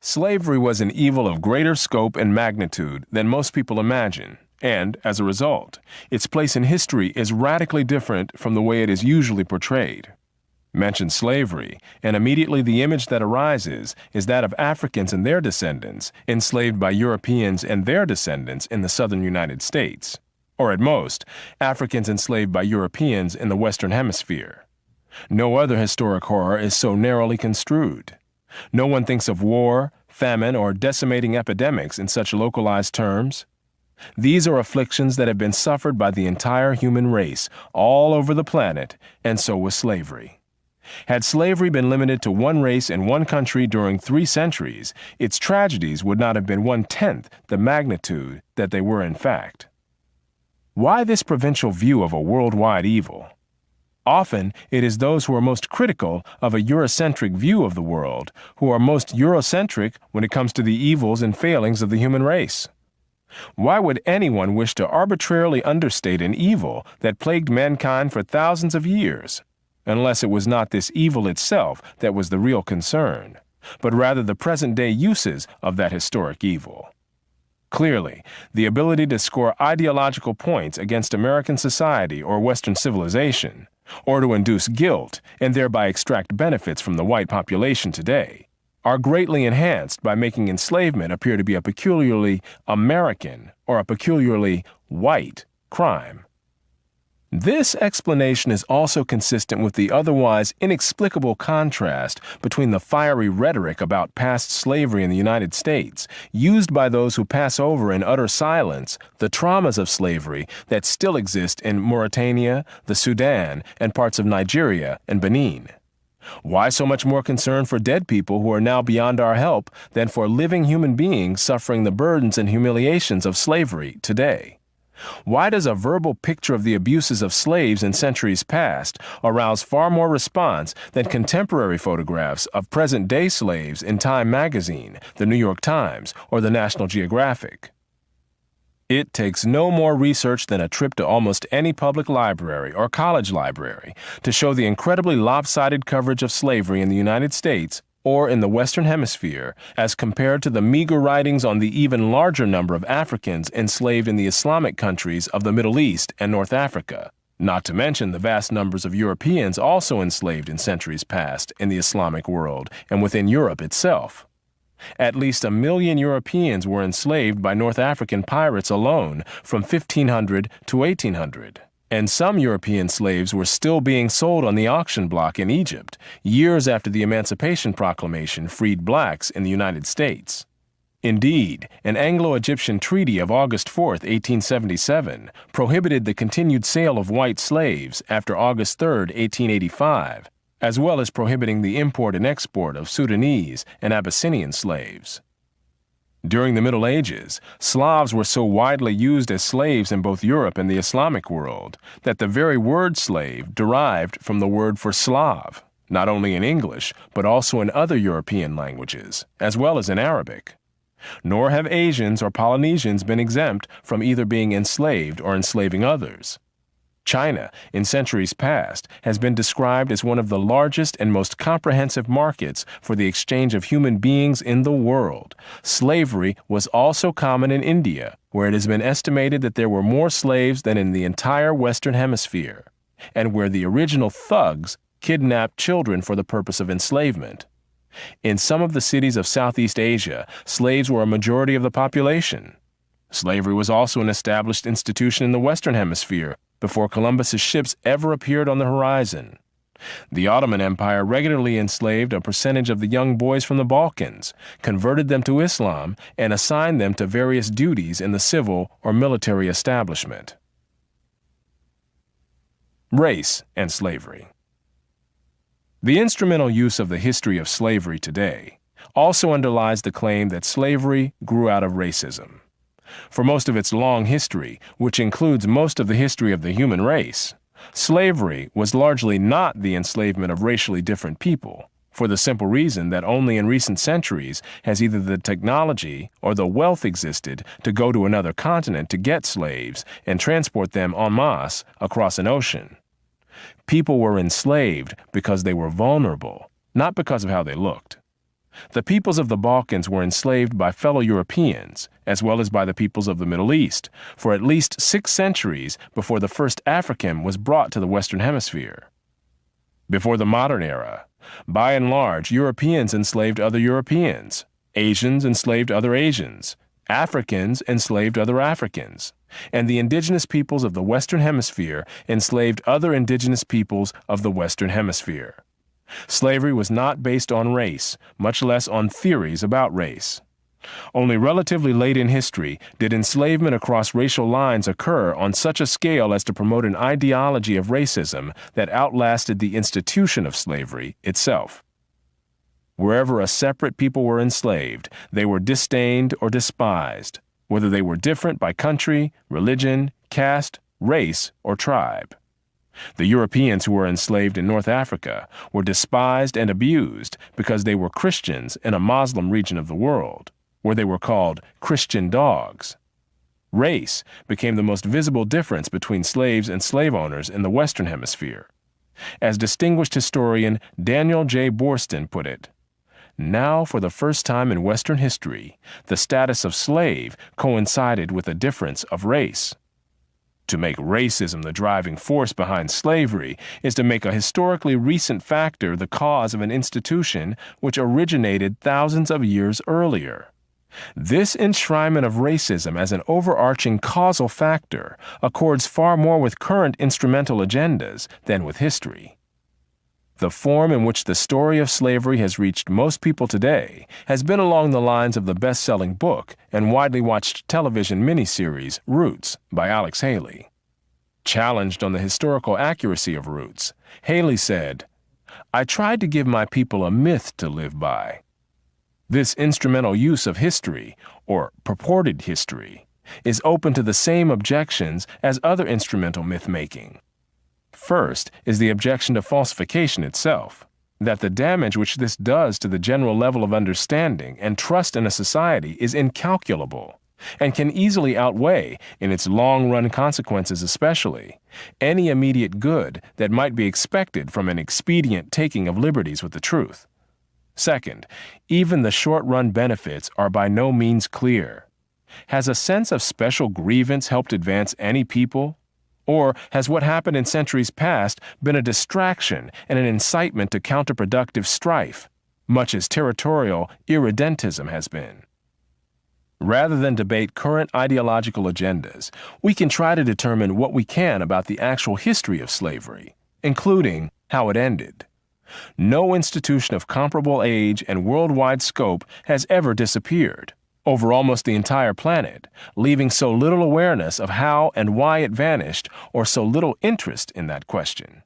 Slavery was an evil of greater scope and magnitude than most people imagine, and, as a result, its place in history is radically different from the way it is usually portrayed. Mention slavery, and immediately the image that arises is that of Africans and their descendants enslaved by Europeans and their descendants in the southern United States, or at most, Africans enslaved by Europeans in the Western Hemisphere. No other historic horror is so narrowly construed. No one thinks of war, famine, or decimating epidemics in such localized terms. These are afflictions that have been suffered by the entire human race all over the planet, and so was slavery. Had slavery been limited to one race in one country during 3 centuries, its tragedies would not have been 1/10 the magnitude that they were in fact. Why this provincial view of a worldwide evil? Often, it is those who are most critical of a Eurocentric view of the world who are most Eurocentric when it comes to the evils and failings of the human race. Why would anyone wish to arbitrarily understate an evil that plagued mankind for thousands of years, unless it was not this evil itself that was the real concern, but rather the present-day uses of that historic evil? Clearly, the ability to score ideological points against American society or Western civilization, or to induce guilt and thereby extract benefits from the white population today, are greatly enhanced by making enslavement appear to be a peculiarly American or a peculiarly white crime. This explanation is also consistent with the otherwise inexplicable contrast between the fiery rhetoric about past slavery in the United States, used by those who pass over in utter silence the traumas of slavery that still exist in Mauritania, the Sudan, and parts of Nigeria and Benin. Why so much more concern for dead people who are now beyond our help than for living human beings suffering the burdens and humiliations of slavery today? Why does a verbal picture of the abuses of slaves in centuries past arouse far more response than contemporary photographs of present-day slaves in Time magazine, the New York Times, or the National Geographic? It takes no more research than a trip to almost any public library or college library to show the incredibly lopsided coverage of slavery in the United States or in the Western Hemisphere as compared to the meager writings on the even larger number of Africans enslaved in the Islamic countries of the Middle East and North Africa, not to mention the vast numbers of Europeans also enslaved in centuries past in the Islamic world and within Europe itself. At least 1 million Europeans were enslaved by North African pirates alone from 1500 to 1800. And some European slaves were still being sold on the auction block in Egypt, years after the Emancipation Proclamation freed blacks in the United States. Indeed, an Anglo-Egyptian treaty of August 4, 1877, prohibited the continued sale of white slaves after August 3, 1885, as well as prohibiting the import and export of Sudanese and Abyssinian slaves. During the Middle Ages, Slavs were so widely used as slaves in both Europe and the Islamic world that the very word slave derived from the word for Slav, not only in English, but also in other European languages, as well as in Arabic. Nor have Asians or Polynesians been exempt from either being enslaved or enslaving others. China, in centuries past, has been described as one of the largest and most comprehensive markets for the exchange of human beings in the world. Slavery was also common in India, where it has been estimated that there were more slaves than in the entire Western Hemisphere, and where the original thugs kidnapped children for the purpose of enslavement. In some of the cities of Southeast Asia, slaves were a majority of the population. Slavery was also an established institution in the Western Hemisphere before Columbus's ships ever appeared on the horizon. The Ottoman Empire regularly enslaved a percentage of the young boys from the Balkans, converted them to Islam, and assigned them to various duties in the civil or military establishment. Race and slavery. The instrumental use of the history of slavery today also underlies the claim that slavery grew out of racism. For most of its long history, which includes most of the history of the human race, slavery was largely not the enslavement of racially different people, for the simple reason that only in recent centuries has either the technology or the wealth existed to go to another continent to get slaves and transport them en masse across an ocean. People were enslaved because they were vulnerable, not because of how they looked. The peoples of the Balkans were enslaved by fellow Europeans, as well as by the peoples of the Middle East, for at least 6 centuries before the first African was brought to the Western Hemisphere. Before the modern era, by and large, Europeans enslaved other Europeans, Asians enslaved other Asians, Africans enslaved other Africans, and the indigenous peoples of the Western Hemisphere enslaved other indigenous peoples of the Western Hemisphere. Slavery was not based on race, much less on theories about race. Only relatively late in history did enslavement across racial lines occur on such a scale as to promote an ideology of racism that outlasted the institution of slavery itself. Wherever a separate people were enslaved, they were disdained or despised, whether they were different by country, religion, caste, race, or tribe. The Europeans who were enslaved in North Africa were despised and abused because they were Christians in a Muslim region of the world, where they were called Christian dogs. Race became the most visible difference between slaves and slave owners in the Western Hemisphere. As distinguished historian Daniel J. Boorstin put it, "Now, for the first time in Western history, the status of slave coincided with a difference of race." To make racism the driving force behind slavery is to make a historically recent factor the cause of an institution which originated thousands of years earlier. This enshrinement of racism as an overarching causal factor accords far more with current instrumental agendas than with history. The form in which the story of slavery has reached most people today has been along the lines of the best-selling book and widely watched television miniseries Roots by Alex Haley. Challenged on the historical accuracy of Roots, Haley said, "I tried to give my people a myth to live by." This instrumental use of history, or purported history, is open to the same objections as other instrumental myth-making. First is the objection to falsification itself, that the damage which this does to the general level of understanding and trust in a society is incalculable, and can easily outweigh, in its long-run consequences especially, any immediate good that might be expected from an expedient taking of liberties with the truth. Second, even the short-run benefits are by no means clear. Has a sense of special grievance helped advance any people? Or has what happened in centuries past been a distraction and an incitement to counterproductive strife, much as territorial irredentism has been? Rather than debate current ideological agendas, we can try to determine what we can about the actual history of slavery, including how it ended. No institution of comparable age and worldwide scope has ever disappeared over almost the entire planet, leaving so little awareness of how and why it vanished or so little interest in that question.